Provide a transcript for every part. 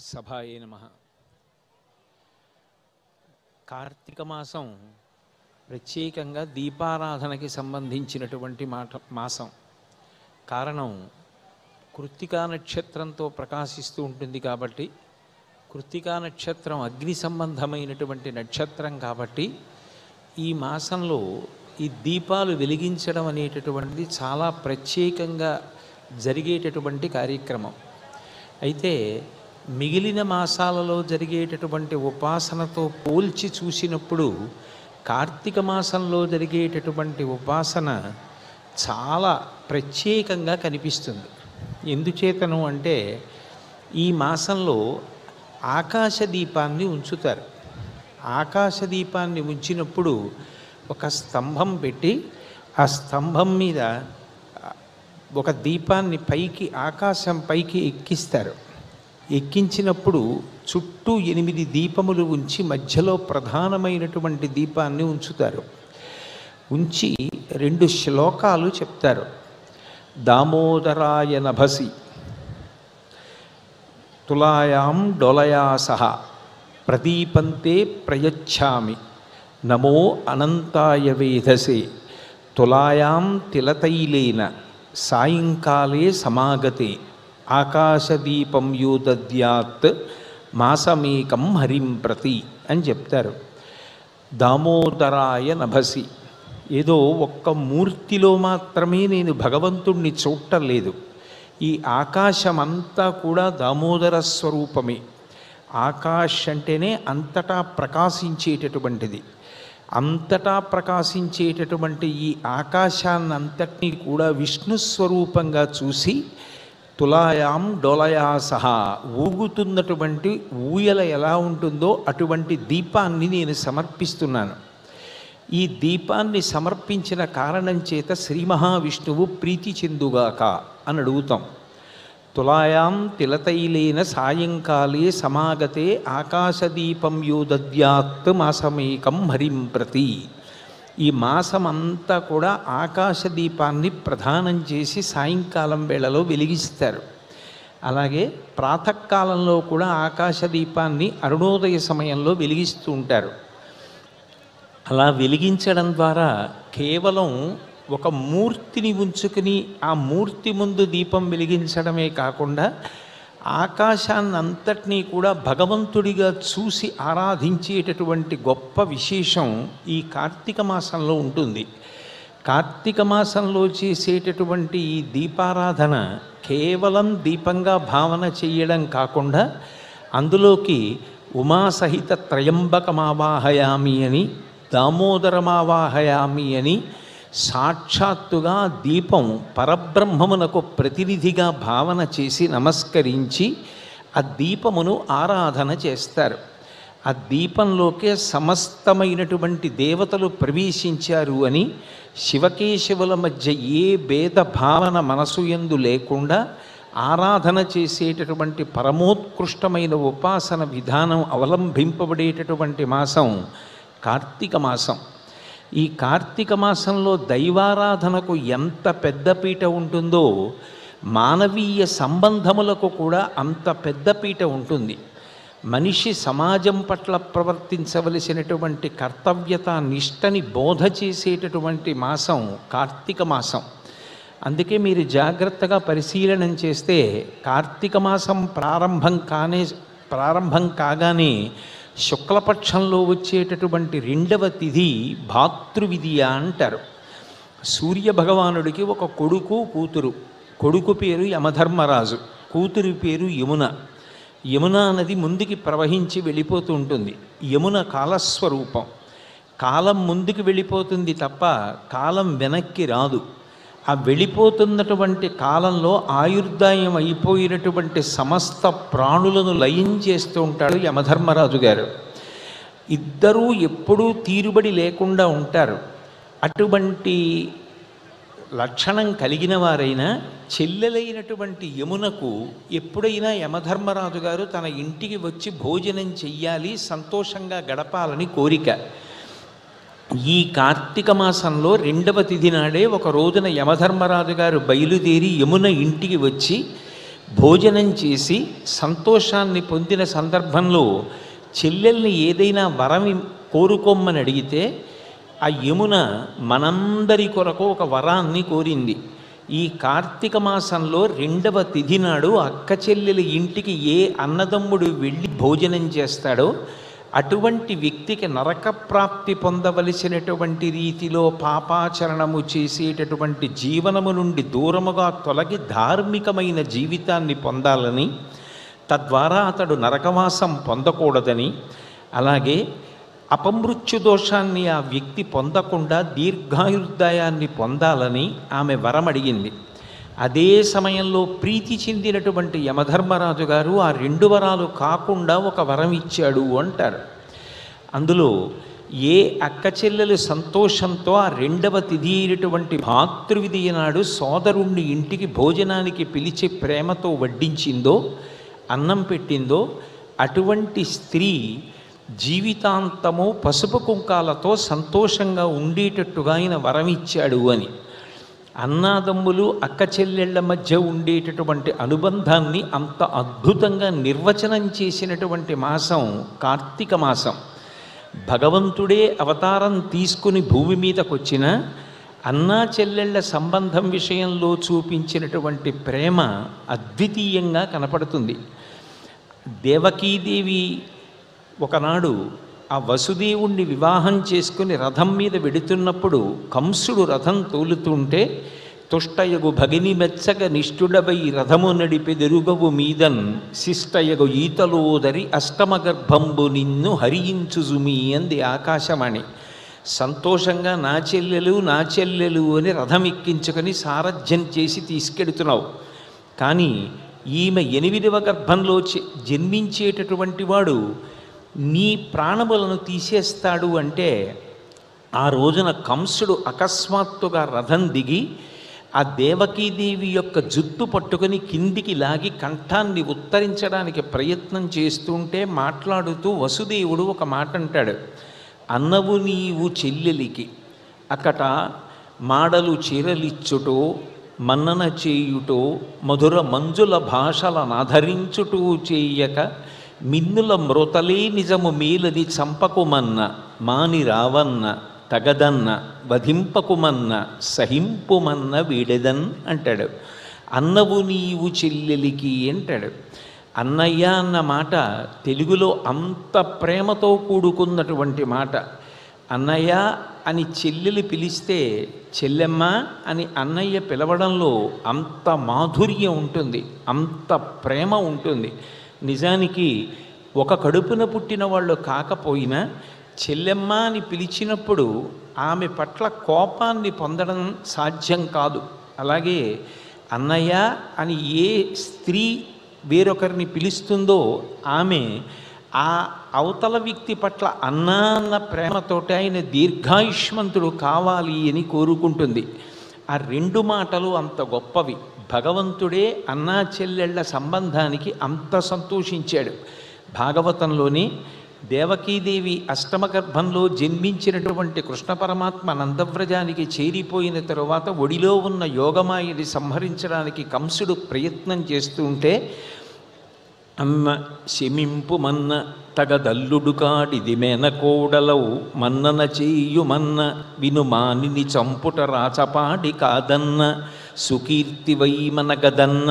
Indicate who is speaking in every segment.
Speaker 1: సభాయే నమః. కార్తీక మాసం ప్రత్యేకంగా దీపారాధనకి సంబంధించినటువంటి మాసం. కారణం కృత్తికా నక్షత్రంతో ప్రకాశిస్తూ ఉంటుంది కాబట్టి, కృత్తికా నక్షత్రం అగ్ని సంబంధమైనటువంటి నక్షత్రం కాబట్టి ఈ మాసంలో ఈ దీపాలు వెలిగించడం అనేటటువంటిది చాలా ప్రత్యేకంగా జరిగేటటువంటి కార్యక్రమం. అయితే మిగిలిన మాసాలలో జరిగేటటువంటి ఉపాసనతో పోల్చి చూసినప్పుడు కార్తీక మాసంలో జరిగేటటువంటి ఉపాసన చాలా ప్రత్యేకంగా కనిపిస్తుంది. ఎందుచేతను అంటే ఈ మాసంలో ఆకాశ దీపాన్ని ఉంచుతారు. ఆకాశ దీపాన్ని ఉంచినప్పుడు ఒక స్తంభం పెట్టి ఆ స్తంభం మీద ఒక దీపాన్ని పైకి ఆకాశం పైకి ఎక్కిస్తారు. ఎక్కించినప్పుడు చుట్టూ 8 దీపములు ఉంచి మధ్యలో ప్రధానమైనటువంటి దీపాన్ని ఉంచుతారు. ఉంచి 2 శ్లోకాలు చెప్తారు. దామోదరాయ నభసి తులాయాం డొలయా సహ ప్రదీపంతే ప్రయచ్ఛామి నమో అనంతాయ వేధసే తులాయాం తిలతైలేన సాయంకాలే సమాగతే ఆకాశదీపం యూదద్యాత్ మాసమేకం హరిం ప్రతి అని చెప్తారు. దామోదరాయ నభసి, ఏదో ఒక్క మూర్తిలో మాత్రమే నేను భగవంతుణ్ణి చూడలేదు. ఈ ఆకాశమంతా కూడా దామోదర స్వరూపమే. ఆకాశ్ అంటేనే అంతటా ప్రకాశించేటటువంటిది. అంతటా ప్రకాశించేటటువంటి ఈ ఆకాశాన్నంతటినీ కూడా విష్ణు స్వరూపంగా చూసి తులాయాం డోలయా సహా ఊగుతున్నటువంటి ఊయల ఎలా ఉంటుందో అటువంటి దీపాన్ని నేను సమర్పిస్తున్నాను. ఈ దీపాన్ని సమర్పించిన కారణం చేత శ్రీ మహావిష్ణువు ప్రీతి చెందుగాక అని అడుగుతాం. తులాయాం తిలతైలేన సాయంకాలే సమాగతే ఆకాశదీపం యోదద్యాత్ మాసమేకం హరిం ప్రతి. ఈ మాసమంతా కూడా ఆకాశదీపాన్ని ప్రధానం చేసి సాయంకాలం వేళలో వెలిగిస్తారు. అలాగే ప్రాతకాలంలో కూడా ఆకాశదీపాన్ని అరుణోదయ సమయంలో వెలిగిస్తూ ఉంటారు. అలా వెలిగించడం ద్వారా కేవలం ఒక మూర్తిని ఉంచుకుని ఆ మూర్తి ముందు దీపం వెలిగించడమే కాకుండా ఆకాశాన్నంతటినీ కూడా భగవంతుడిగా చూసి ఆరాధించేటటువంటి గొప్ప విశేషం ఈ కార్తీక మాసంలో ఉంటుంది. కార్తీక మాసంలో చేసేటటువంటి ఈ దీపారాధన కేవలం దీపంగా భావన చేయడం కాకుండా అందులోకి ఉమాసహిత త్రయంబకమావాహయామి అని, దామోదరమావాహయామి అని సాక్షాత్తుగా దీపం పరబ్రహ్మమునకు ప్రతినిధిగా భావన చేసి నమస్కరించి ఆ దీపమును ఆరాధన చేస్తారు. ఆ దీపంలోకే సమస్తమైనటువంటి దేవతలు ప్రవేశించారు అని, శివకేశవుల మధ్య ఏ భేద భావన మనసు యందు లేకుండా ఆరాధన చేసేటటువంటి పరమోత్కృష్టమైన ఉపాసన విధానం అవలంబింపబడేటటువంటి మాసం కార్తీక మాసం. ఈ కార్తీక మాసంలో దైవారాధనకు ఎంత పెద్దపీట ఉంటుందో మానవీయ సంబంధములకు కూడా అంత పెద్దపీట ఉంటుంది. మనిషి సమాజం పట్ల ప్రవర్తించవలసినటువంటి కర్తవ్యత నిష్టని బోధ చేసేటటువంటి మాసం కార్తీక మాసం. అందుకే మీరు జాగ్రత్తగా పరిశీలనం చేస్తే కార్తీక మాసం ప్రారంభం కాగానే శుక్లపక్షంలో వచ్చేటటువంటి 2వ తిథి భాతృవిధియ అంటారు. సూర్యభగవానుడికి ఒక కొడుకు కూతురు. కొడుకు పేరు యమధర్మరాజు, కూతురి పేరు యమున. యమున నది ముందుకి ప్రవహించి వెళ్ళిపోతూ ఉంటుంది. యమున కాలస్వరూపం. కాలం ముందుకు వెళ్ళిపోతుంది తప్ప కాలం వెనక్కి రాదు. ఆ వెళ్ళిపోతున్నటువంటి కాలంలో ఆయుర్దాయం అయిపోయినటువంటి సమస్త ప్రాణులను లయం చేస్తూ ఉంటాడు యమధర్మరాజు గారు. ఇద్దరూ ఎప్పుడూ తీరుబడి లేకుండా ఉంటారు. అటువంటి లక్షణం కలిగిన వారైనా చెల్లెలైనటువంటి యమునకు ఎప్పుడైనా యమధర్మరాజు గారు తన ఇంటికి వచ్చి భోజనం చెయ్యాలి, సంతోషంగా గడపాలని కోరిక. ఈ కార్తీక మాసంలో 2వ తిథి నాడే ఒక రోజున యమధర్మరాజు గారు బయలుదేరి యమున ఇంటికి వచ్చి భోజనం చేసి సంతోషాన్ని పొందిన సందర్భంలో చెల్లెల్ని ఏదైనా వరం కోరుకోమని అడిగితే ఆ యమున మనందరి కొరకు ఒక వరాన్ని కోరింది. ఈ కార్తీక మాసంలో 2వ తిథి నాడు అక్క చెల్లెల ఇంటికి ఏ అన్నదమ్ముడు వెళ్ళి భోజనం చేస్తాడో అటువంటి వ్యక్తికి నరక ప్రాప్తి పొందవలసినటువంటి రీతిలో పాపాచరణము చేసేటటువంటి జీవనము నుండి దూరముగా తొలగి ధార్మికమైన జీవితాన్ని పొందాలని, తద్వారా అతడు నరకవాసం పొందకూడదని, అలాగే అపమృత్యు దోషాన్ని ఆ వ్యక్తి పొందకుండా దీర్ఘాయుర్దాయాన్ని పొందాలని ఆమె వరం అడిగింది. అదే సమయంలో ప్రీతి చెందినటువంటి యమధర్మరాజు గారు ఆ 2 వరాలు కాకుండా ఒక వరం ఇచ్చాడు అంటారు. అందులో ఏ అక్క చెల్లెలు సంతోషంతో ఆ 2వ తిథి అయినటువంటి భాతృవిధి నాడు సోదరుణ్ణి ఇంటికి భోజనానికి పిలిచి ప్రేమతో వడ్డించిందో, అన్నం పెట్టిందో అటువంటి స్త్రీ జీవితాంతము పసుపు కుంకాలతో సంతోషంగా ఉండేటట్టుగా ఆయన వరం ఇచ్చాడు అని. అన్నాదమ్ములు అక్క చెల్లెళ్ల మధ్య ఉండేటటువంటి అనుబంధాన్ని అంత అద్భుతంగా నిర్వచనం చేసినటువంటి మాసం కార్తీక మాసం. భగవంతుడే అవతారం తీసుకుని భూమి మీదకు వచ్చిన అన్నా చెల్లెళ్ల సంబంధం విషయంలో చూపించినటువంటి ప్రేమ అద్వితీయంగా కనపడుతుంది. దేవకీదేవి ఒకనాడు ఆ వసుదేవుణ్ణి వివాహం చేసుకుని రథం మీద వెడుతున్నప్పుడు కంసుడు రథం తోలుతుంటే తుష్టయగు భగిని మెచ్చగ నిష్ఠుడవై రథము నడిపెదెరుగవు మీదన్ శిష్టయగు ఈతలోదరి అష్టమగర్భంబు నిన్ను హరించుజుమి అంది ఆకాశవాణి. సంతోషంగా నా చెల్లెలు అని రథం ఎక్కించుకొని సారథ్యం చేసి తీసుకెడుతున్నావు. కానీ ఈమె 8వ గర్భంలో జన్మించేటటువంటి వాడు నీ ప్రాణములను తీసేస్తాడు అంటే ఆ రోజున కంసుడు అకస్మాత్తుగా రథం దిగి ఆ దేవకీదేవి యొక్క జుట్టు పట్టుకొని కిందికి లాగి కంఠాన్ని ఉత్తరించడానికి ప్రయత్నం చేస్తుంటే మాట్లాడుతూ వసుదేవుడు ఒక మాట అంటాడు. అన్నవు నీవు చెల్లెలికి అకట మాడలు చీరలిచ్చుటో మన్నన చేయుటో మధుర మంజుల భాషలనాధరించుటూ చేయక మిన్నుల మృతలే నిజము మేలది చంపకుమన్న మాని రావన్న తగదన్న వధింపకుమన్న సహింపుమన్న వీడెదన్ అంటాడు. అన్నవు నీవు చెల్లెలికి అంటాడు. అన్నయ్య అన్న మాట తెలుగులో అంత ప్రేమతో కూడుకున్నటువంటి మాట. అన్నయ్య అని చెల్లెలు పిలిస్తే చెల్లెమ్మ అని అన్నయ్య పిలవడంలో అంత మాధుర్యం ఉంటుంది, అంత ప్రేమ ఉంటుంది. నిజానికి ఒక కడుపున పుట్టిన వాళ్ళు కాకపోయినా చెల్లెమ్మ అని పిలిచినప్పుడు ఆమె పట్ల కోపాన్ని పొందడం సాధ్యం కాదు. అలాగే అన్నయ్య అని ఏ స్త్రీ వేరొకరిని పిలుస్తుందో ఆమె ఆ అవతల వ్యక్తి పట్ల అన్న ప్రేమతోటి ఆయన దీర్ఘాయుష్మంతుడు కావాలి అని కోరుకుంటుంది. ఆ 2 మాటలు అంత గొప్పవి. భగవంతుడే అన్నా చెల్లెళ్ల సంబంధానికి అంత సంతోషించాడు. భాగవతంలోని దేవకీదేవి అష్టమగర్భంలో జన్మించినటువంటి కృష్ణ పరమాత్మ నందవ్రజానికి చేరిపోయిన తరువాత ఒడిలో ఉన్న యోగమాయని సంహరించడానికి కంసుడు ప్రయత్నం చేస్తుంటే అమ్మ శమింపు మన్న తగదల్లుడు కాడిది మేనకోడలవు మన్నన చేయుమన్న వినుమానిని చంపుట రాచపాడి కాదన్న సుకీర్తివై మనగదన్న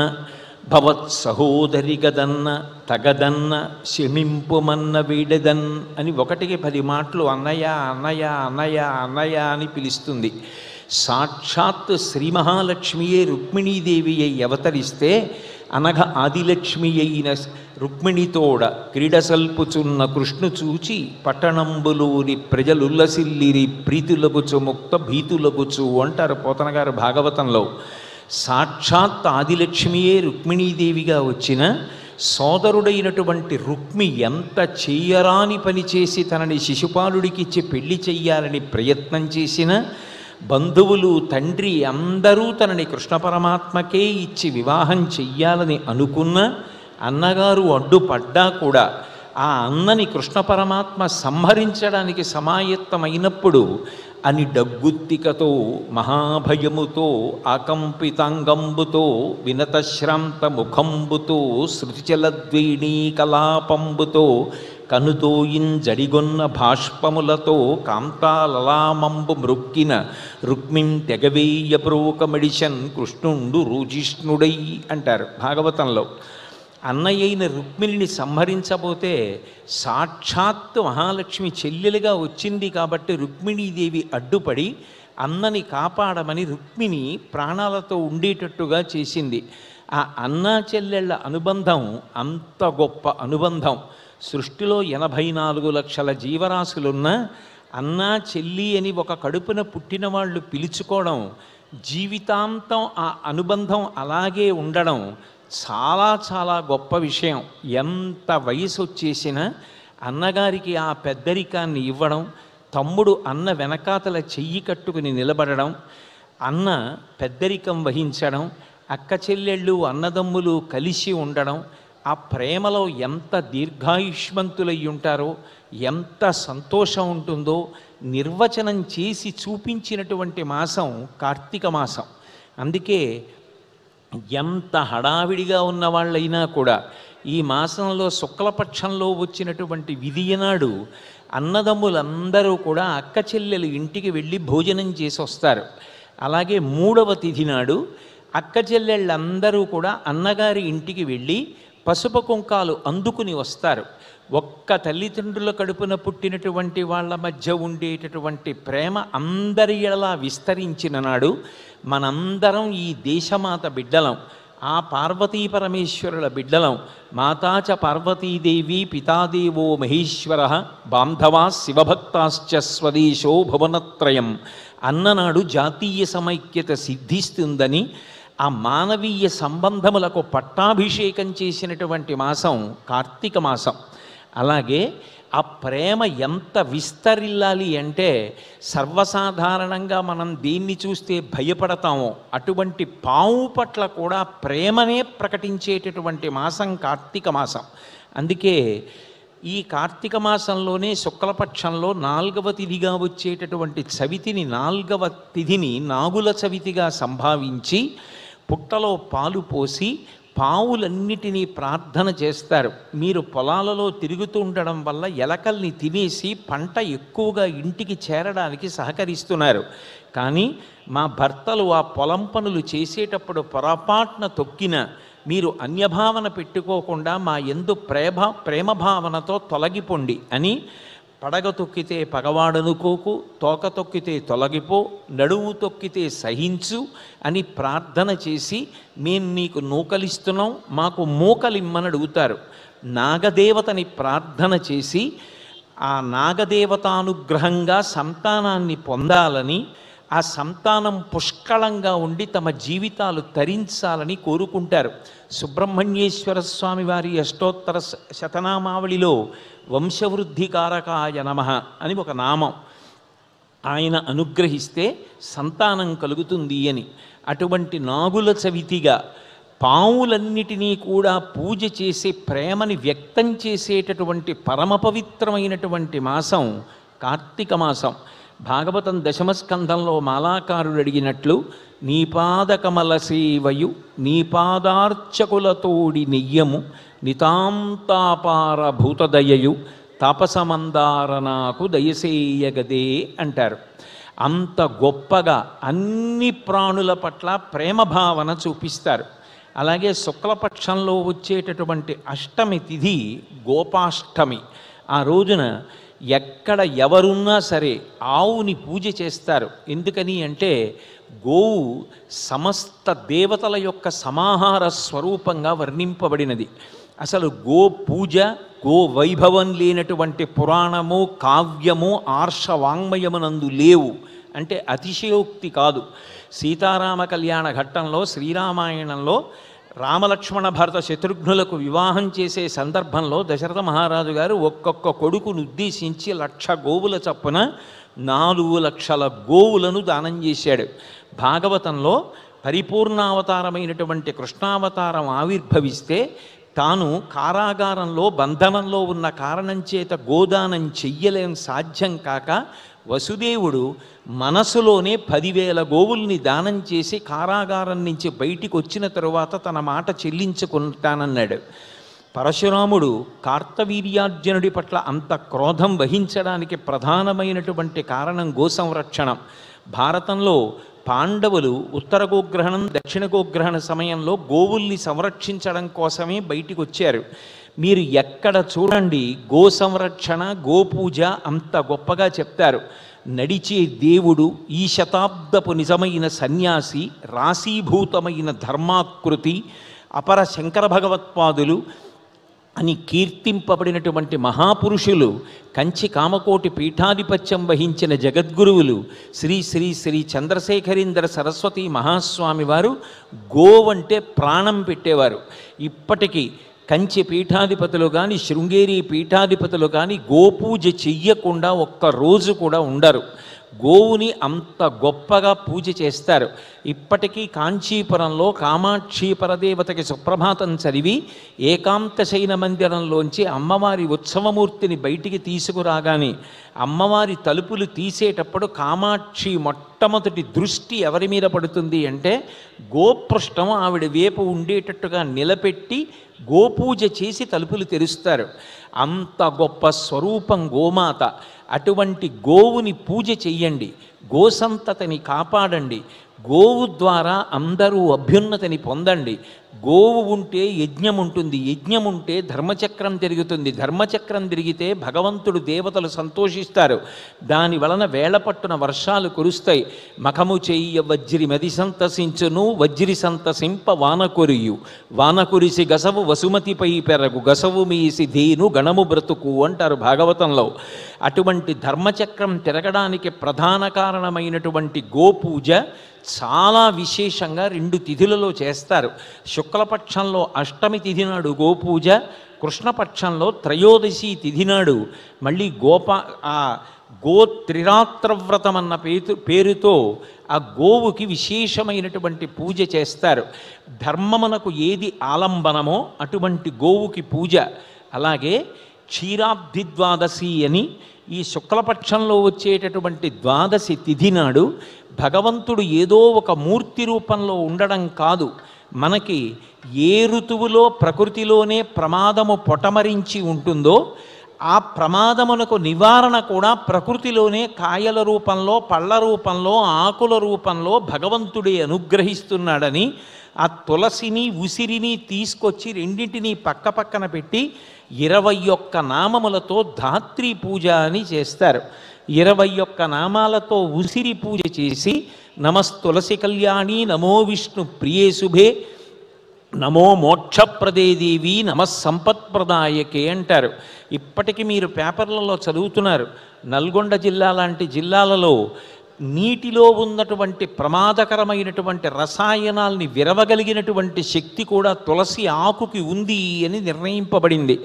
Speaker 1: భవత్ సహోదరి గదన్న తగదన్న శమింపుమన్న వీడెదన్ అని 1కి 10 మాటలు అన్నయ్య అన్నయ్య అన్నయ్య అన్నయ్య అని పిలుస్తుంది. సాక్షాత్ శ్రీ మహాలక్ష్మియే రుక్మిణీదేవి అయి అవతరిస్తే అనఘ ఆదిలక్ష్మి అయిన రుక్మిణితోడ క్రీడసల్పుచున్న కృష్ణు చూచి పట్టణంబులోని ప్రజలుల్లసిల్లిరి ప్రీతులగుచు ముక్త భీతులగుచు అంటారు పోతనగారు భాగవతంలో. సాక్షాత్ ఆదిలక్ష్మియే రుక్మిణీదేవిగా వచ్చిన సోదరుడైనటువంటి రుక్మి ఎంత చెయ్యరాని పని చేసి తనని శిశుపాలుడికిచ్చి పెళ్లి చెయ్యాలని ప్రయత్నం చేసిన బంధువులు తండ్రి అందరూ తనని కృష్ణ పరమాత్మకే ఇచ్చి వివాహం చెయ్యాలని అనుకున్న అన్నగారు అడ్డుపడ్డా కూడా ఆ అన్నని కృష్ణ పరమాత్మ సంహరించడానికి సమాయత్తమైనప్పుడు అని డగ్గుత్తికతో మహాభయముతో ఆకంపితాంగంబుతో వినతశ్రాంత ముఖంబుతో శృతిచలద్వేణీ కలాపంబుతో కనుతోయింజడిగొన్న భాష్పములతో కాంతాలలామంబు మృక్కిన రుక్మిం తెగవేయ ప్రోకమడిషన్ కృష్ణుండు రూజిష్ణుడై అంటారు భాగవతంలో. అన్నయ్యైన రుక్మిణిని సంహరించబోతే సాక్షాత్తు మహాలక్ష్మి చెల్లెలుగా వచ్చింది కాబట్టి రుక్మిణీదేవి అడ్డుపడి అన్నని కాపాడమని రుక్మిణి ప్రాణాలతో ఉండేటట్టుగా చేసింది. ఆ అన్నా చెల్లెళ్ళ అనుబంధం అంత గొప్ప అనుబంధం. సృష్టిలో 84 లక్షల జీవరాశులున్నా అన్నా చెల్లి అని ఒక కడుపున పుట్టిన వాళ్ళు పిలుచుకోవడం, జీవితాంతం ఆ అనుబంధం అలాగే ఉండడం చాలా చాలా గొప్ప విషయం. ఎంత వయసు వచ్చేసినా అన్నగారికి ఆ పెద్దరికాన్ని ఇవ్వడం, తమ్ముడు అన్న వెనకాతల చెయ్యి కట్టుకుని నిలబడడం, అన్న పెద్దరికం వహించడం, అక్క చెల్లెళ్ళు అన్నదమ్ములు కలిసి ఉండడం, ఆ ప్రేమలో ఎంత దీర్ఘాయుష్మంతులై ఉంటారో, ఎంత సంతోషం ఉంటుందో నిర్వచనం చేసి చూపించినటువంటి మాసం కార్తీక మాసం. అందుకే ఎంత హడావిడిగా ఉన్న వాళ్ళైనా కూడా ఈ మాసంలో శుక్లపక్షంలో వచ్చినటువంటి విధియనాడు అన్నదమ్ములందరూ కూడా అక్క చెల్లెలు ఇంటికి వెళ్ళి భోజనం చేసి వస్తారు. అలాగే 3వ తిథి నాడు అక్క చెల్లెళ్ళందరూ కూడా అన్నగారి ఇంటికి వెళ్ళి పసుపు కుంకాలు అందుకుని వస్తారు. ఒక్క తల్లిదండ్రుల కడుపున పుట్టినటువంటి వాళ్ళ మధ్య ఉండేటటువంటి ప్రేమ అందరి ఎడలా విస్తరించిన నాడు మనందరం ఈ దేశమాత బిడ్డలం, ఆ పార్వతీ పరమేశ్వరుల బిడ్డలం. మాతాచ పార్వతీదేవి పితాదేవో మహేశ్వర బాంధవా శివభక్తాశ్చ స్వదేశో భువనత్రయం అన్ననాడు జాతీయ సమైక్యత సిద్ధిస్తుందని ఆ మానవీయ సంబంధములకు పట్టాభిషేకం చేసినటువంటి మాసం కార్తీక మాసం. అలాగే ఆ ప్రేమ ఎంత విస్తరిల్లాలి అంటే సర్వసాధారణంగా మనం దేన్ని చూస్తే భయపడతామో అటువంటి పాము పట్ల కూడా ప్రేమనే ప్రకటించేటటువంటి మాసం కార్తీక మాసం. అందుకే ఈ కార్తీక మాసంలోనే శుక్లపక్షంలో 4వ తిథిగా వచ్చేటటువంటి చవితిని 4వ తిథిని నాగుల చవితిగా సంభావించి పుట్టలో పాలు పోసి పావులన్నిటినీ ప్రార్థన చేస్తారు. మీరు పొలాలలో తిరుగుతూ ఉండడం వల్ల ఎలకల్ని తినేసి పంట ఎక్కువగా ఇంటికి చేరడానికి సహకరిస్తున్నారు. కానీ మా భర్తలు ఆ పొలం పనులు చేసేటప్పుడు పొరపాటున తొక్కిన మీరు అన్యభావన పెట్టుకోకుండా మా యందు ప్రేమ భావనతో తొలగిపోండి అని పడగ తొక్కితే పగవాడనుకోకు, తోక తొక్కితే తొలగిపో, నడుము తొక్కితే సహించు అని ప్రార్థన చేసి మేము నీకు నూకలిస్తున్నాం, మాకు మూకలిమ్మని అడుగుతారు. నాగదేవతని ప్రార్థన చేసి ఆ నాగదేవతానుగ్రహంగా సంతానాన్ని పొందాలని, ఆ సంతానం పుష్కళంగా ఉండి తమ జీవితాలు తరించాలని కోరుకుంటారు. సుబ్రహ్మణ్యేశ్వర స్వామి వారి అష్టోత్తర శతనామావళిలో వంశవృద్ధికారకాయ నమః అని ఒక నామం. ఆయన అనుగ్రహిస్తే సంతానం కలుగుతుంది అని. అటువంటి నాగుల చవితిగా పావులన్నిటినీ కూడా పూజ చేసి ప్రేమని వ్యక్తం చేసేటటువంటి పరమ పవిత్రమైనటువంటి మాసం కార్తీక మాసం. భాగవతం 10వ స్కంధంలో మాలాకారుడు అడిగినట్లు నీపాదకమల సేవయు నీపాదార్చకులతోడి నెయ్యము నితాంతాపార భూతదయయు తాపసమందార నాకు దయసేయగదే అంటారు. అంత గొప్పగా అన్ని ప్రాణుల పట్ల ప్రేమ భావన చూపిస్తారు. అలాగే శుక్లపక్షంలో వచ్చేటటువంటి అష్టమి తిథి గోపాష్టమి. ఆ రోజున ఎక్కడ ఎవరున్నా సరే ఆవుని పూజ చేస్తారు. ఎందుకని అంటే గోవు సమస్త దేవతల యొక్క సమాహార స్వరూపంగా వర్ణింపబడినది. అసలు గో పూజ, గో వైభవం లేనటువంటి పురాణము, కావ్యము, ఆర్ష వాంగ్మయమునందు లేవు అంటే అతిశయోక్తి కాదు. సీతారామ కళ్యాణ ఘట్టంలో శ్రీరామాయణంలో రామలక్ష్మణ భరత శత్రుఘ్నులకు వివాహం చేసే సందర్భంలో దశరథ మహారాజు గారు ఒక్కొక్క కొడుకును ఉద్దేశించి 1,00,000 గోవుల చప్పున 4 లక్షల గోవులను దానం చేశాడు. భాగవతంలో పరిపూర్ణావతారమైనటువంటి కృష్ణావతారం ఆవిర్భవిస్తే తాను కారాగారంలో బంధనంలో ఉన్న కారణం చేత గోదానం చెయ్యలేం సాధ్యం కాక వసుదేవుడు మనసులోనే 10,000 గోవుల్ని దానం చేసి కారాగారం నుంచి బయటికి వచ్చిన తరువాత తన మాట చెల్లించుకుంటానన్నాడు. పరశురాముడు కార్తవీర్యార్జునుడి పట్ల అంత క్రోధం వహించడానికి ప్రధానమైనటువంటి కారణం గోసంరక్షణం. భారతంలో పాండవులు ఉత్తర గోగ్రహణం దక్షిణ గోగ్రహణ సమయంలో గోవుల్ని సంరక్షించడం కోసమే బయటికి వచ్చారు. మీరు ఎక్కడ చూడండి గో సంరక్షణ గోపూజ అంత గొప్పగా చెప్తారు. నడిచే దేవుడు, ఈ శతాబ్దపు నిజమైన సన్యాసి, రాశీభూతమైన ధర్మాకృతి, అపర శంకర భగవత్పాదులు అని కీర్తింపబడినటువంటి మహాపురుషులు, కంచి కామకోటి పీఠాధిపత్యం వహించిన జగద్గురువులు శ్రీ శ్రీ శ్రీ చంద్రశేఖరేంద్ర సరస్వతి మహాస్వామి వారు గోవంటే ప్రాణం పెట్టేవారు. ఇప్పటికీ కంచి పీఠాధిపతులు కానీ శృంగేరి పీఠాధిపతులు కానీ గోపూజ చెయ్యకుండా ఒక్క రోజు కూడా ఉండరు. గోవుని అంత గొప్పగా పూజ చేస్తారు. ఇప్పటికీ కాంచీపురంలో కామాక్షి పరదేవతకి సుప్రభాతం చదివి ఏకాంత శయన మందిరంలోంచి అమ్మవారి ఉత్సవమూర్తిని బయటికి తీసుకురాగానే అమ్మవారి తలుపులు తీసేటప్పుడు కామాక్షి మొట్టమొదటి దృష్టి ఎవరి మీద పడుతుంది అంటే గోపృష్టం ఆవిడ వేపు ఉండేటట్టుగా నిలబెట్టి గోపూజ చేసి తలుపులు తెరుస్తారు. అంత గొప్ప స్వరూపం గోమాత. అటువంటి గోవుని పూజ చెయ్యండి, గోసంతతిని కాపాడండి, గోవు ద్వారా అందరూ అభ్యున్నతిని పొందండి. గోవు ఉంటే యజ్ఞం ఉంటుంది, యజ్ఞం ఉంటే ధర్మచక్రం తిరుగుతుంది, ధర్మచక్రం తిరిగితే భగవంతుడు దేవతలు సంతోషిస్తారు. దాని వలన వేళపట్టున వర్షాలు కురుస్తాయి. మఖము చెయ్య వజ్రి మది సంతసించును, వజ్రి సంతసింప వాన కొరియు, వాన కురిసి గసవు వసుమతిపై పెరగు, గసవు మీసి ధేను గణము బ్రతుకు అంటారు భాగవతంలో. అటువంటి ధర్మచక్రం తిరగడానికి ప్రధాన కారణమైనటువంటి గోపూజ చాలా విశేషంగా 2 తిథులలో చేస్తారు. శుక్లపక్షంలో అష్టమి తిథి నాడు గోపూజ, కృష్ణపక్షంలో త్రయోదశి తిథి నాడు మళ్ళీ గో త్రిరాత్రవ్రతం అన్న పేరుతో ఆ గోవుకి విశేషమైనటువంటి పూజ చేస్తారు. ధర్మమునకు ఏది ఆలంబనమో అటువంటి గోవుకి పూజ. అలాగే క్షీరాబ్ధి ద్వాదశి అని ఈ శుక్లపక్షంలో వచ్చేటటువంటి ద్వాదశి తిథి నాడు భగవంతుడు ఏదో ఒక మూర్తి రూపంలో ఉండడం కాదు, మనకి ఏ ఋతువులో ప్రకృతిలోనే ప్రమాదము పొటమరించి ఉంటుందో ఆ ప్రమాదమునకు నివారణ కూడా ప్రకృతిలోనే కాయల రూపంలో, పళ్ళ రూపంలో, ఆకుల రూపంలో భగవంతుడే అనుగ్రహిస్తున్నాడని ఆ తులసిని ఉసిరిని తీసుకొచ్చి రెండింటినీ పక్క పక్కన పెట్టి 21 నామములతో ధాత్రి పూజ అని చేస్తారు. 21 నామాలతో ఉసిరి పూజ చేసి నమస్తులసి కళ్యాణి, నమో విష్ణు ప్రియే శుభే, నమో మోక్షప్రదే దేవి, నమస్సంపత్ప్రదాయకే అంటారు. ఇప్పటికీ మీరు పేపర్లలో చదువుతున్నారు. నల్గొండ జిల్లా లాంటి జిల్లాలలో నీటిలో ఉన్నటువంటి ప్రమాదకరమైనటువంటి రసాయనాల్ని విరవగలిగినటువంటి శక్తి కూడా తులసి ఆకుకి ఉంది అని నిర్ణయింపబడింది.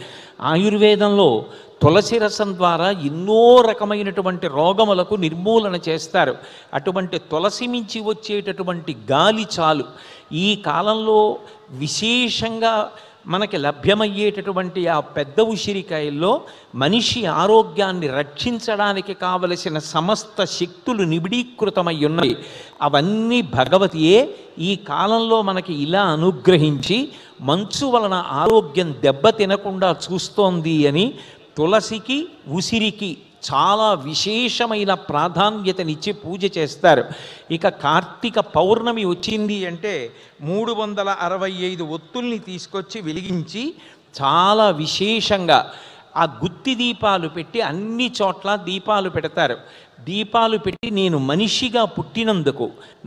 Speaker 1: ఆయుర్వేదంలో తులసి రసం ద్వారా ఎన్నో రకమైనటువంటి రోగములకు నిర్మూలన చేస్తారు. అటువంటి తులసి మించి వచ్చేటటువంటి గాలి చాలు. ఈ కాలంలో విశేషంగా మనకి లభ్యమయ్యేటటువంటి ఆ పెద్ద ఉసిరికాయల్లో మనిషి ఆరోగ్యాన్ని రక్షించడానికి కావలసిన సమస్త శక్తులు నిబిడీకృతమై ఉన్నాయి. అవన్నీ భగవతియే ఈ కాలంలో మనకి ఇలా అనుగ్రహించి మంచు వలన ఆరోగ్యం దెబ్బ తినకుండా చూస్తోంది అని తులసికి ఉసిరికి చాలా విశేషమైన ప్రాధాన్యతనిచ్చి పూజ చేస్తారు. ఇక కార్తీక పౌర్ణమి వచ్చింది అంటే 365 ఒత్తుల్ని తీసుకొచ్చి వెలిగించి చాలా విశేషంగా ఆ గుత్తి దీపాలు పెట్టి అన్ని చోట్ల దీపాలు పెడతారు. దీపాలు పెట్టి నేను మనిషిగా పుట్టినందుకు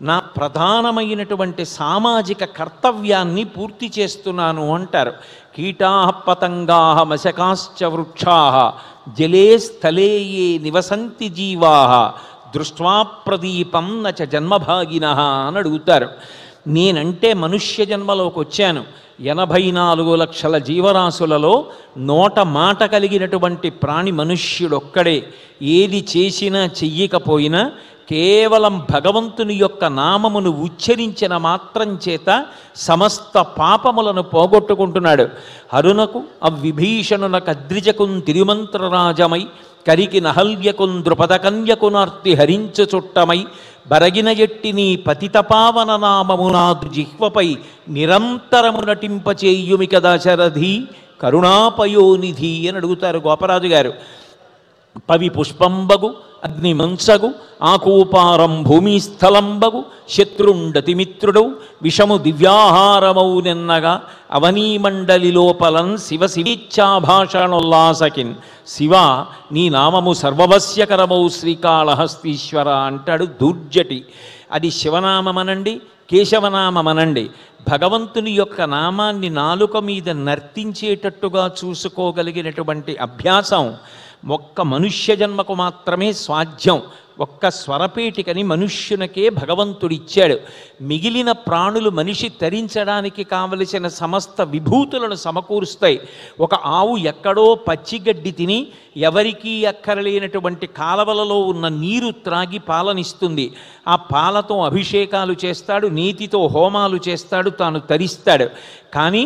Speaker 1: నా ప్రధానమైనటువంటి సామాజిక కర్తవ్యాన్ని పూర్తి చేస్తున్నాను అంటారు. కీటా పతంగా మశకాశ్చ వృక్షా జలే స్థలే ఏ నివసంతి జీవా దృష్ట్వా ప్రదీపం నచ జన్మభాగిన అని అడుగుతారు. నేనంటే మనుష్య జన్మలోకి వచ్చాను. 84 లక్షల జీవరాశులలో 100 మాట కలిగినటువంటి ప్రాణి మనుష్యుడొక్కడే. ఏది చేసినా చెయ్యకపోయినా కేవలం భగవంతుని యొక్క నామమును ఉచ్చరించిన మాత్రం చేత సమస్త పాపములను పోగొట్టుకుంటున్నాడు. హరునకు అవిభీషణునకు అద్రిజకున్ తిరుమంత్రరాజమై కరికి నహల్యకున్ ద్రుపదకన్యకునార్తి హరించు చుట్టమై బరగిన ఎట్టి నీ పతితపావన నామమునాదు జిహ్వపై నిరంతరము నటింపచేయుమిక దశరథి కరుణాపయోనిధి అని అడుగుతారు గోపరాజు గారు. పవి పుష్పంబగు అగ్నిమంసగు ఆకూపారం భూమిస్థలంబగు శత్రుండతిమిత్రుడౌ విషము దివ్యాహారమౌ నిన్నగా అవనీమండలి లోపలం శివ శివీచ్ఛాభాషణోల్లాసకిన్ శివ నీ నామము సర్వవస్యకరమౌ శ్రీకాళహస్తీశ్వర అంటాడు దూర్జటి. అది శివనామమనండి, కేశవనామమనండి, భగవంతుని యొక్క నామాన్ని నాలుక మీద నర్తించేటట్టుగా చూసుకోగలిగినటువంటి అభ్యాసం ఒక్క మనుష్య జన్మకు మాత్రమే స్వాధ్యం. ఒక్క స్వరపేటికని మనుష్యునకే భగవంతుడిచ్చాడు. మిగిలిన ప్రాణులు మనిషి తరించడానికి కావలసిన సమస్త విభూతులను సమకూరుస్తాయి. ఒక ఆవు ఎక్కడో పచ్చిగడ్డి తిని ఎవరికీ అక్కరలేనటువంటి కాలవలలో ఉన్న నీరు త్రాగి పాలనిస్తుంది. ఆ పాలతో అభిషేకాలు చేస్తాడు, నీతితో హోమాలు చేస్తాడు, తాను తరిస్తాడు. కానీ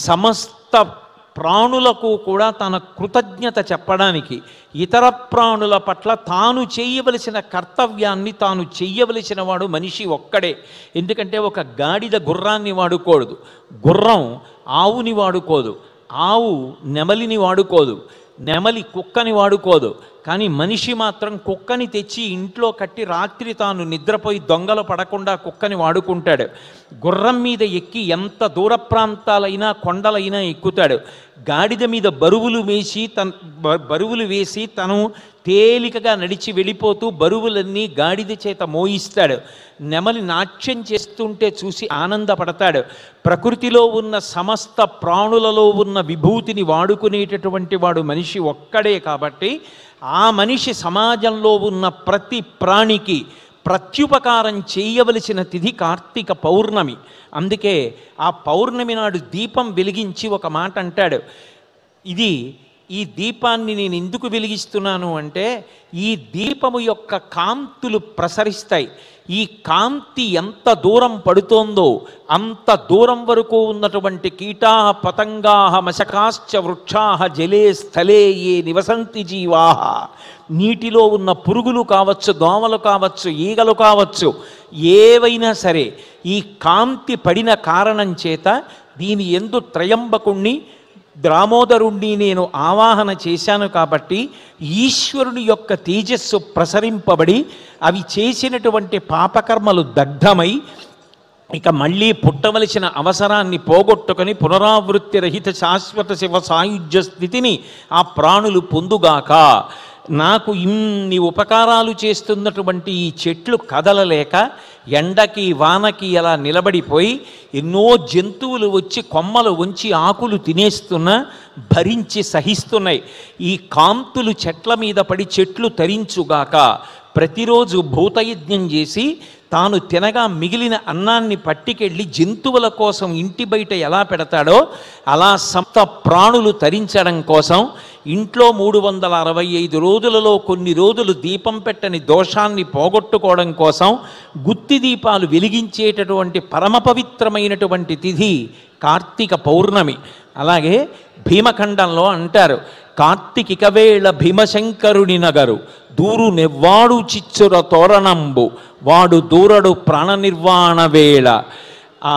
Speaker 1: సమస్త ప్రాణులకు కూడా తన కృతజ్ఞత చెప్పడానికి, ఇతర ప్రాణుల పట్ల తాను చేయవలసిన కర్తవ్యాన్ని తాను చెయ్యవలసిన వాడు మనిషి ఒక్కడే. ఎందుకంటే ఒక గాడిద గుర్రాన్ని వాడుకోదు, గుర్రం ఆవుని వాడుకోదు, ఆవు నెమలిని వాడుకోదు, నెమలి కుక్కని వాడుకోదు. కానీ మనిషి మాత్రం కుక్కని తెచ్చి ఇంట్లో కట్టి రాత్రి తాను నిద్రపోయి దొంగలు పడకుండా కుక్కని వాడుకుంటాడు. గుర్రం మీద ఎక్కి ఎంత దూర ప్రాంతాలైనా కొండలైనా ఎక్కుతాడు. గాడిద మీద బరువులు వేసి తను తేలికగా నడిచి వెళ్ళిపోతూ బరువులన్నీ గాడిద చేత మోయిస్తాడు. నెమలి నాట్యం చేస్తుంటే చూసి ఆనందపడతాడు. ప్రకృతిలో ఉన్న సమస్త ప్రాణులలో ఉన్న విభూతిని వాడుకునేటటువంటి వాడు మనిషి ఒక్కడే. కాబట్టి ఆ మనిషి సమాజంలో ఉన్న ప్రతి ప్రాణికి ప్రత్యుపకారం చేయవలసిన తిథి కార్తీక పౌర్ణమి. అందుకే ఆ పౌర్ణమి నాడు దీపం వెలిగించి ఒక మాట అంటాడు. ఈ దీపాన్ని నేను ఎందుకు వెలిగిస్తున్నాను అంటే, ఈ దీపము యొక్క కాంతులు ప్రసరిస్తాయి. ఈ కాంతి ఎంత దూరం పడుతోందో అంత దూరం వరకు ఉన్నటువంటి కీటా పతంగా మశకాశ్చ వృక్షా జలే స్థలే ఏ నివసంతి జీవా, నీటిలో ఉన్న పురుగులు కావచ్చు, దోమలు కావచ్చు, ఈగలు కావచ్చు, ఏవైనా సరే ఈ కాంతి పడిన కారణం చేత దీని యందు త్రయంబకుణ్ణి దామోదరుణ్ణి నేను ఆవాహన చేశాను. కాబట్టి ఈశ్వరుని యొక్క తేజస్సు ప్రసరింపబడి అవి చేసినటువంటి పాపకర్మలు దగ్ధమై ఇక మళ్ళీ పుట్టవలసిన అవసరాన్ని పోగొట్టుకొని పునరావృత్తి రహిత శాశ్వత శివ సాయుధ్య స్థితిని ఆ ప్రాణులు పొందుగాక. నాకు ఇన్ని ఉపకారాలు చేస్తున్నటువంటి ఈ చెట్లు కదలలేక ఎండకి వానకి అలా నిలబడిపోయి ఎన్నో జంతువులు వచ్చి కొమ్మలు వంచి ఆకులు తినేస్తున్నా భరించి సహిస్తున్నాయి. ఈ కాంతులు చెట్ల మీద పడి చెట్లు తరించుగాక. ప్రతిరోజు భూతయజ్ఞం చేసి తాను తినగా మిగిలిన అన్నాన్ని పట్టుకెళ్ళి జంతువుల కోసం ఇంటి బయట ఎలా పెడతాడో అలా సమస్త ప్రాణులు తరించడం కోసం ఇంట్లో 365 రోజులలో కొన్ని రోజులు దీపం పెట్టని దోషాన్ని పోగొట్టుకోవడం కోసం గుత్తి దీపాలు వెలిగించేటటువంటి పరమ పవిత్రమైనటువంటి తిథి కార్తీక పౌర్ణమి. అలాగే భీమఖండంలో అంటారు, కార్తీకిక వేళ భీమశంకరుని నగరు దూరు నెవ్వాడు చిచ్చుర తోరణంబు వాడు దూరడు ప్రాణ నిర్వాణ వేళ ఆ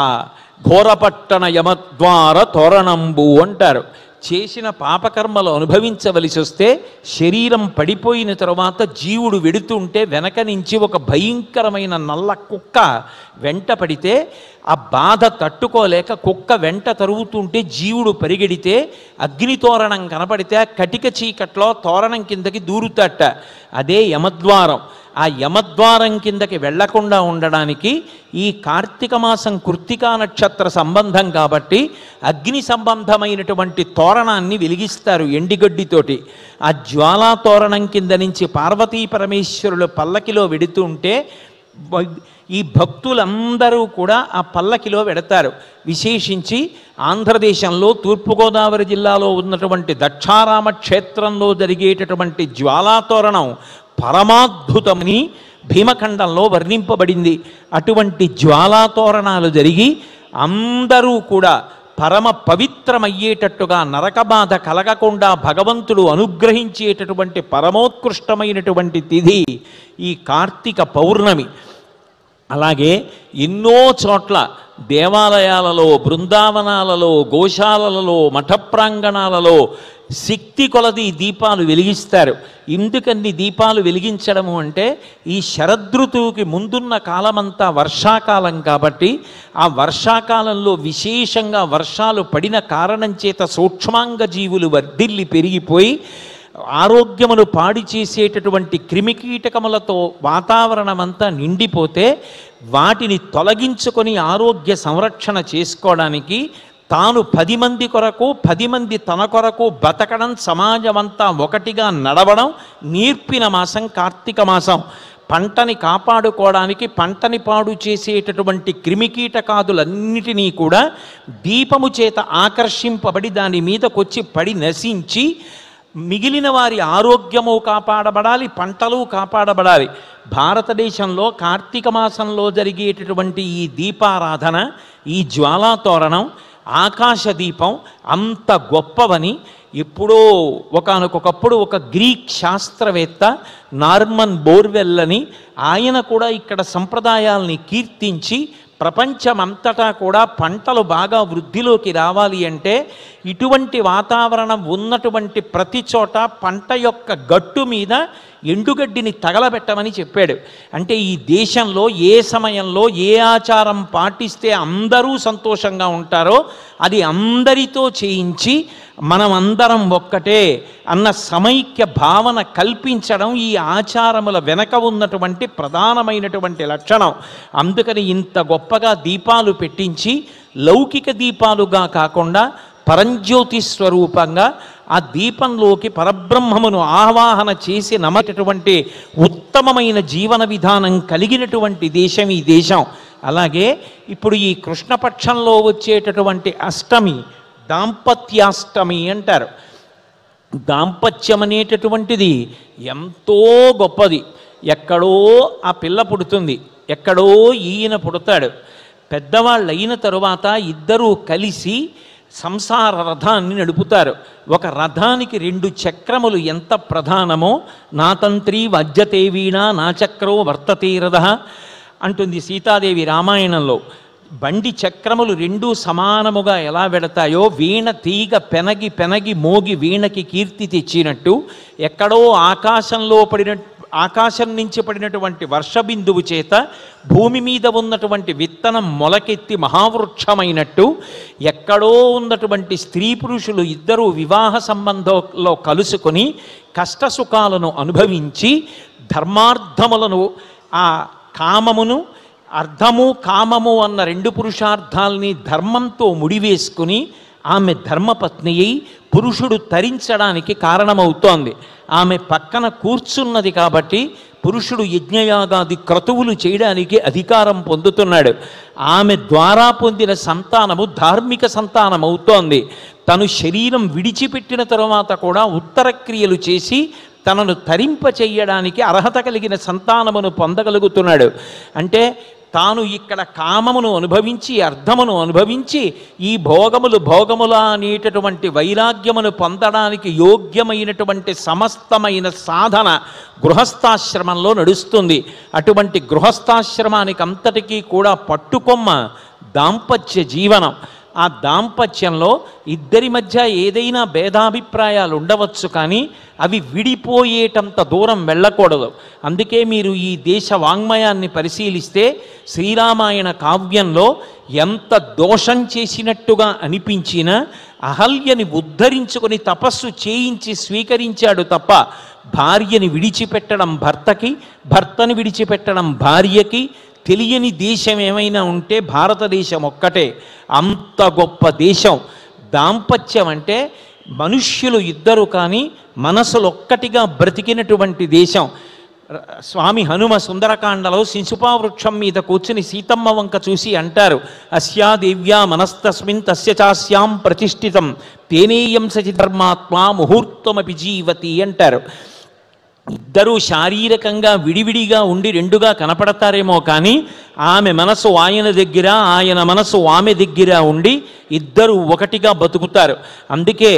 Speaker 1: ఘోరపట్టణ యమద్వార తోరణంబు అంటారు. చేసిన పాపకర్మలు అనుభవించవలసి వస్తే శరీరం పడిపోయిన తరువాత జీవుడు వెడుతుంటే వెనక నుంచి ఒక భయంకరమైన నల్ల కుక్క వెంట పడితే ఆ బాధ తట్టుకోలేక కుక్క వెంట తరుగుతుంటే జీవుడు పరిగెడితే అగ్నితోరణం కనపడితే ఆ కటిక చీకట్లో తోరణం కిందకి దూరుతట. అదే యమద్వారం. ఆ యమద్వారం కిందకి వెళ్లకుండా ఉండడానికి ఈ కార్తీక మాసం కృత్తికా నక్షత్ర సంబంధం కాబట్టి అగ్ని సంబంధమైనటువంటి తోరణాన్ని వెలిగిస్తారు ఎండిగడ్డితోటి. ఆ జ్వాలా తోరణం కింద నుంచి పార్వతీ పరమేశ్వరులు పల్లకిలో వెడుతుంటే ఈ భక్తులందరూ కూడా ఆ పల్లకిలో వెడతారు. విశేషించి ఆంధ్రదేశంలో తూర్పుగోదావరి జిల్లాలో ఉన్నటువంటి దక్షారామ క్షేత్రంలో జరిగేటటువంటి జ్వాలాతోరణం పరమాద్భుతమని భీమఖండంలో వర్ణింపబడింది. అటువంటి జ్వాలాతోరణాలు జరిగి అందరూ కూడా పరమ పవిత్రమయ్యేటట్టుగా, నరకబాధ కలగకుండా భగవంతుడు అనుగ్రహించేటటువంటి పరమోత్కృష్టమైనటువంటి తిథి ఈ కార్తీక పౌర్ణమి. అలాగే ఎన్నో చోట్ల దేవాలయాలలో, బృందావనాలలో, గోశాలలలో, మఠ ప్రాంగణాలలో శక్తి కొలది దీపాలు వెలిగిస్తారు. ఎందుకన్ని దీపాలు వెలిగించడము అంటే, ఈ శరదృతువుకి ముందున్న కాలమంతా వర్షాకాలం కాబట్టి ఆ వర్షాకాలంలో విశేషంగా వర్షాలు పడిన కారణం చేత సూక్ష్మాంగ జీవులు వర్ధిల్లి పెరిగిపోయి ఆరోగ్యమును పాడి చేసేటటువంటి క్రిమికీటకములతో వాతావరణం అంతా నిండిపోతే వాటిని తొలగించుకొని ఆరోగ్య సంరక్షణ చేసుకోవడానికి తాను 10 మంది కొరకు, 10 మంది తన కొరకు బతకడం, సమాజమంతా ఒకటిగా నడవడం నేర్పిన మాసం కార్తీక మాసం. పంటని కాపాడుకోవడానికి, పంటని పాడు చేసేటటువంటి క్రిమికీటకాదులన్నిటినీ కూడా దీపము చేత ఆకర్షింపబడి దాని మీదకొచ్చి పడి నశించి మిగిలిన వారి ఆరోగ్యము కాపాడబడాలి, పంటలు కాపాడబడాలి. భారతదేశంలో కార్తీక మాసంలో జరిగేటటువంటి ఈ దీపారాధన, ఈ జ్వాలాతోరణం, ఆకాశ దీపం అంత గొప్పవని ఎప్పుడో ఒకానొకప్పుడు ఒక గ్రీక్ శాస్త్రవేత్త నార్మన్ బోర్వెల్ అని ఆయన కూడా ఇక్కడ సంప్రదాయాల్ని కీర్తించి ప్రపంచమంతటా కూడా పంటలు బాగా వృద్ధిలోకి రావాలి అంటే ఇటువంటి వాతావరణం ఉన్నటువంటి ప్రతి చోట పంట యొక్క గట్టు మీద ఎండుగడ్డిని తగలబెట్టమని చెప్పాడు. అంటే ఈ దేశంలో ఏ సమయంలో ఏ ఆచారం పాటిస్తే అందరూ సంతోషంగా ఉంటారో అది అందరితో చేయించి మనమందరం ఒక్కటే అన్న సమైక్య భావన కల్పించడం ఈ ఆచారముల వెనక ఉన్నటువంటి ప్రధానమైనటువంటి లక్షణం. అందుకని ఇంత గొప్పగా దీపాలు పెట్టించి లౌకిక దీపాలుగా కాకుండా పరంజ్యోతి స్వరూపంగా ఆ దీపంలోకి పరబ్రహ్మమును ఆవాహన చేసి నమ్మేటటువంటి ఉత్తమమైన జీవన విధానం కలిగినటువంటి దేశం ఈ దేశం. అలాగే ఇప్పుడు ఈ కృష్ణపక్షంలో వచ్చేటటువంటి అష్టమి దాంపత్యాష్టమి అంటారు. దాంపత్యం అనేటటువంటిది ఎంతో గొప్పది. ఎక్కడో ఆ పిల్ల పుడుతుంది, ఎక్కడో ఈయన పుడతాడు. పెద్దవాళ్ళు అయిన తరువాత ఇద్దరూ కలిసి సంసార రథాన్ని నడుపుతారు. ఒక రథానికి 2 చక్రములు ఎంత ప్రధానమో, నా తంత్రి వజ్జతే వీణ నా చక్రో వర్తతే రథః అంటుంది సీతాదేవి రామాయణంలో. బండి చక్రములు 2 సమానముగా ఎలా వెడతాయో, వీణ తీగ పెనగి పెనగి మోగి వీణకి కీర్తి తెచ్చినట్టు, ఎక్కడో ఆకాశం నుంచి పడినటువంటి వర్షబిందువు చేత భూమి మీద ఉన్నటువంటి విత్తనం మొలకెత్తి మహావృక్షమైనట్టు, ఎక్కడో ఉన్నటువంటి స్త్రీ పురుషులు ఇద్దరూ వివాహ సంబంధంలో కలుసుకొని కష్టసుఖాలను అనుభవించి ధర్మార్థములను, ఆ కామమును, అర్థము కామము అన్న 2 పురుషార్థాలని ధర్మంతో ముడివేసుకుని ఆమె ధర్మపత్ని అయి పురుషుడు తరించడానికి కారణమవుతోంది. ఆమె పక్కన కూర్చున్నది కాబట్టి పురుషుడు యజ్ఞయాగాది క్రతువులు చేయడానికి అధికారం పొందుతున్నాడు. ఆమె ద్వారా పొందిన సంతానము ధార్మిక సంతానం అవుతోంది. తను శరీరం విడిచిపెట్టిన తరువాత కూడా ఉత్తర క్రియలు చేసి తనను తరింప చెయ్యడానికి అర్హత కలిగిన సంతానమును పొందగలుగుతున్నాడు. అంటే తాను ఇక్కడ కామమును అనుభవించి, అర్థమును అనుభవించి, ఈ భోగముల అనేటటువంటి వైరాగ్యమును పొందడానికి యోగ్యమైనటువంటి సమస్తమైన సాధన గృహస్థాశ్రమంలో నడుస్తుంది. అటువంటి గృహస్థాశ్రమానికి అంతటికీ కూడా పట్టుకొమ్మ దాంపత్య జీవనం. ఆ దాంపత్యంలో ఇద్దరి మధ్య ఏదైనా భేదాభిప్రాయాలు ఉండవచ్చు, కానీ అవి విడిపోయేటంత దూరం వెళ్ళకూడదు. అందుకే మీరు ఈ దేశ వాంగ్మయాన్ని పరిశీలిస్తే శ్రీరామాయణ కావ్యంలో ఎంత దోషం చేసినట్టుగా అనిపించినా అహల్యని ఉద్ధరించుకొని తపస్సు చేయించి స్వీకరించాడు తప్ప భార్యని విడిచిపెట్టడం భర్తకి, భర్తని విడిచిపెట్టడం భార్యకి తెలియని దేశం ఏమైనా ఉంటే భారతదేశం ఒక్కటే. అంత గొప్ప దేశం. దాంపత్యం అంటే మనుష్యులు ఇద్దరు కానీ మనసులు ఒక్కటిగా బ్రతికినటువంటి దేశం. స్వామి హనుమ సుందరకాండలో శిశుపావృక్షం మీద కూర్చుని సీతమ్మ వంక చూసి అంటారు, అస్యా దేవ్యా మనస్తస్మిన్ తస్య చాస్యాం ప్రతిష్ఠితం తేనేయం సచి ధర్మాత్మా ముహూర్తమపి జీవతి అంటారు. ఇద్దరూ శారీరకంగా విడివిడిగా ఉండి రెండుగా కనపడతారేమో కానీ ఆమె మనసు ఆయన దగ్గర, ఆయన మనసు ఆమె దగ్గర ఉండి ఇద్దరు ఒకటిగా బతుకుతారు. అందుకే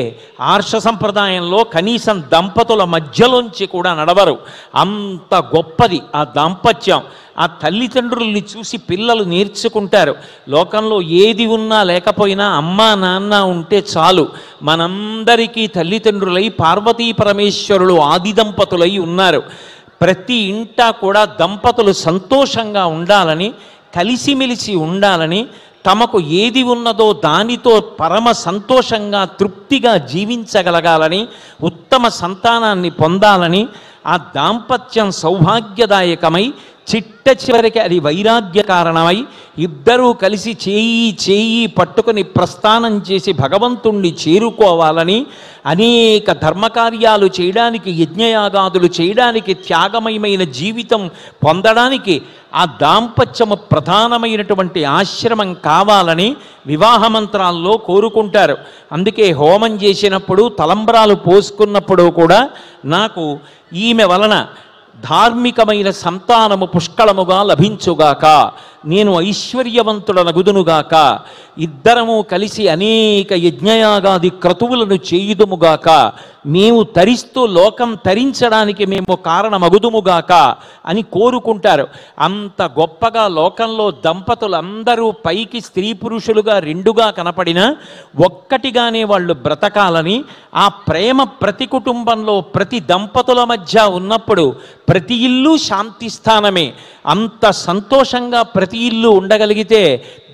Speaker 1: ఆర్ష సంప్రదాయంలో కనీసం దంపతుల మధ్యలోంచి కూడా నడవరు. అంత గొప్పది ఆ దాంపత్యం. ఆ తల్లిదండ్రుల్ని చూసి పిల్లలు నేర్చుకుంటారు. లోకంలో ఏది ఉన్నా లేకపోయినా అమ్మా నాన్న ఉంటే చాలు. మనందరికీ తల్లిదండ్రులై పార్వతీ పరమేశ్వరులు ఆది దంపతులై ఉన్నారు. ప్రతి ఇంట కూడా దంపతులు సంతోషంగా ఉండాలని, కలిసిమెలిసి ఉండాలని, తమకు ఏది ఉన్నదో దానితో పరమ సంతోషంగా తృప్తిగా జీవించగలగాలని, ఉత్తమ సంతానాన్ని పొందాలని, ఆ దాంపత్యం సౌభాగ్యదాయకమై చిట్ట చివరికి అది వైరాగ్య కారణమై ఇద్దరూ కలిసి చేయి పట్టుకొని ప్రస్థానం చేసి భగవంతుణ్ణి చేరుకోవాలని, అనేక ధర్మకార్యాలు చేయడానికి, యజ్ఞయాగాదులు చేయడానికి, త్యాగమయమైన జీవితం పొందడానికి ఆ దాంపత్యము ప్రధానమైనటువంటి ఆశ్రమం కావాలని వివాహ మంత్రాల్లో కోరుకుంటారు. అందుకే హోమం చేసినప్పుడు, తలంబ్రాలు పోసుకున్నప్పుడు కూడా నాకు ఈమె వలన ధార్మికమైన సంతానము పుష్కళముగా లభించుగాక, నేను ఐశ్వర్యవంతుడనగుదునుగాక, ఇద్దరము కలిసి అనేక యజ్ఞయాగాది క్రతువులను చేయుదుముగాక, మేము తరిస్తూ లోకం తరించడానికి మేము కారణమగుదుముగాక అని కోరుకుంటారు. అంత గొప్పగా లోకంలో దంపతులందరూ పైకి స్త్రీ పురుషులుగా రెండుగా కనపడినా ఒక్కటిగానే వాళ్ళు బ్రతకాలని, ఆ ప్రేమ ప్రతి కుటుంబంలో ప్రతి దంపతుల మధ్య ఉన్నప్పుడు ప్రతి ఇల్లు శాంతి స్థానమే. అంత సంతోషంగా ప్రతి ఇల్లు ఉండగలిగితే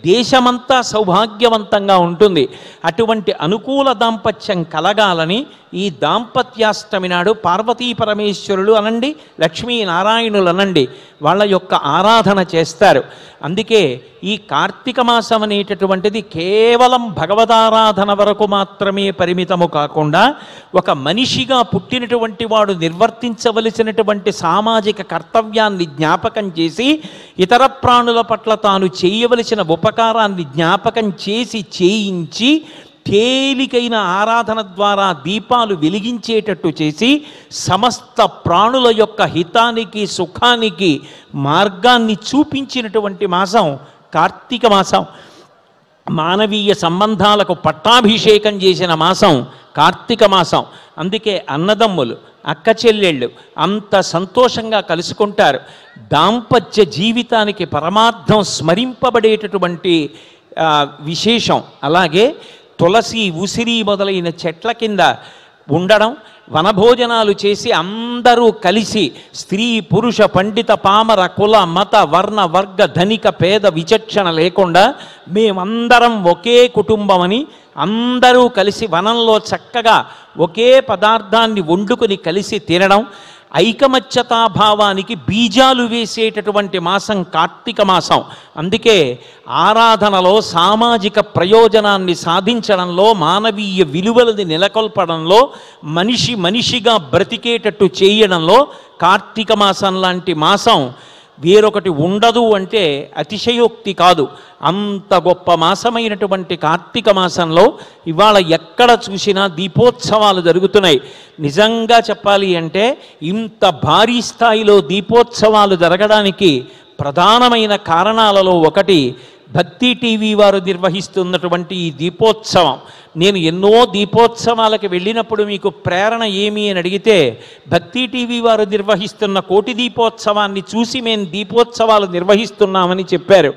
Speaker 1: దేశమంతా సౌభాగ్యవంతంగా ఉంటుంది. అటువంటి అనుకూల దాంపత్యం కలగాలని ఈ దాంపత్యాష్టమి నాడు పార్వతీ పరమేశ్వరులు అనండి, లక్ష్మీనారాయణులు అనండి, వాళ్ళ యొక్క ఆరాధన చేస్తారు. అందుకే ఈ కార్తీక మాసం అనేటటువంటిది కేవలం భగవదారాధన వరకు మాత్రమే పరిమితము కాకుండా ఒక మనిషిగా పుట్టినటువంటి వాడు నిర్వర్తించవలసినటువంటి సామాజిక కర్తవ్యాన్ని జ్ఞాపకం చేసి, ఇతర ప్రాణుల పట్ల తాను చేయవలసిన ఉపకారాన్ని జ్ఞాపకం చేసి చేయించి, తేలికైన ఆరాధన ద్వారా దీపాలు వెలిగించేటట్టు చేసి సమస్త ప్రాణుల యొక్క హితానికి సుఖానికి మార్గాన్ని చూపించినటువంటి మాసం కార్తీక మాసం. మానవీయ సంబంధాలకు పట్టాభిషేకం చేసిన మాసం కార్తీక మాసం. అందుకే అన్నదమ్ములు, అక్క చెల్లెళ్ళు అంత సంతోషంగా కలుసుకుంటారు. దాంపత్య జీవితానికి పరమార్థం స్మరింపబడేటటువంటి విశేషం. అలాగే తులసి, ఉసిరి మొదలైన చెట్ల కింద ఉండడం, వనభోజనాలు చేసి అందరూ కలిసి స్త్రీ పురుష పండిత పామర కుల మత వర్ణ వర్గ ధనిక పేద విచక్షణ లేకుండా మేమందరం ఒకే కుటుంబమని అందరూ కలిసి వనంలో చక్కగా ఒకే పదార్థాన్ని వండుకొని కలిసి తినడం, ఐకమత్యతాభావానికి బీజాలు వేసేటటువంటి మాసం కార్తీక మాసం. అందుకే ఆరాధనలో సామాజిక ప్రయోజనాన్ని సాధించడంలో, మానవీయ విలువలని నెలకొల్పడంలో, మనిషి మనిషిగా బ్రతికేటట్టు చేయడంలో కార్తీక మాసం లాంటి మాసం వేరొకటి ఉండదు అంటే అతిశయోక్తి కాదు. అంత గొప్ప మాసమైనటువంటి కార్తీక మాసంలో ఇవాళ ఎక్కడ చూసినా దీపోత్సవాలు జరుగుతున్నాయి. నిజంగా చెప్పాలి అంటే ఇంత భారీ స్థాయిలో దీపోత్సవాలు జరగడానికి ప్రధానమైన కారణాలలో ఒకటి భక్తి టీవీ వారు నిర్వహిస్తున్నటువంటి ఈ దీపోత్సవం. నేను ఎన్నో దీపోత్సవాలకు వెళ్ళినప్పుడు మీకు ప్రేరణ ఏమి అని అడిగితే భక్తి టీవీ వారు నిర్వహిస్తున్న కోటి దీపోత్సవాన్ని చూసి మేము దీపోత్సవాలు నిర్వహిస్తున్నామని చెప్పారు.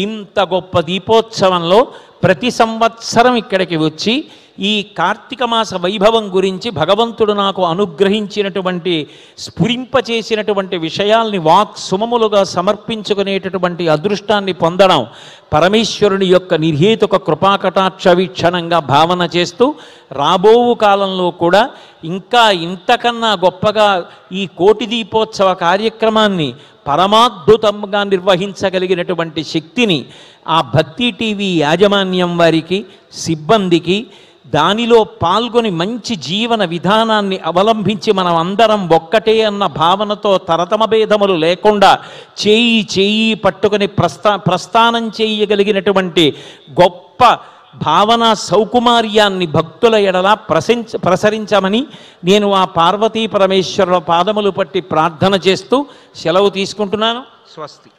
Speaker 1: ఇంత గొప్ప దీపోత్సవంలో ప్రతి సంవత్సరం ఇక్కడికి వచ్చి ఈ కార్తీక మాస వైభవం గురించి భగవంతుడు నాకు అనుగ్రహించినటువంటి స్ఫురింపచేసినటువంటి విషయాల్ని వాక్ సుమములుగా సమర్పించుకునేటటువంటి అదృష్టాన్ని పొందడం పరమేశ్వరుని యొక్క నిర్హేతుక కృపాకటాక్ష వీక్షణంగా భావన చేస్తూ రాబో కాలంలో కూడా ఇంకా ఇంతకన్నా గొప్పగా ఈ కోటి దీపోత్సవ కార్యక్రమాన్ని పరమాద్భుతంగా నిర్వహించగలిగినటువంటి శక్తిని ఆ భక్తి టీవీ యాజమాన్యం వారికి, సిబ్బందికి, దానిలో పాల్గొని మంచి జీవన విధానాన్ని అవలంబించి మనం అందరం ఒక్కటే అన్న భావనతో తరతమ భేదములు లేకుండా చేయి చేయి పట్టుకొని ప్రస్థానం చేయగలిగినటువంటి గొప్ప భావన సౌకుమార్యాన్ని భక్తుల ఎడల ప్రసరించమని నేను ఆ పార్వతీ పరమేశ్వరుల పాదములు పట్టి ప్రార్థన చేస్తూ సెలవు తీసుకుంటున్నాను. స్వస్తి.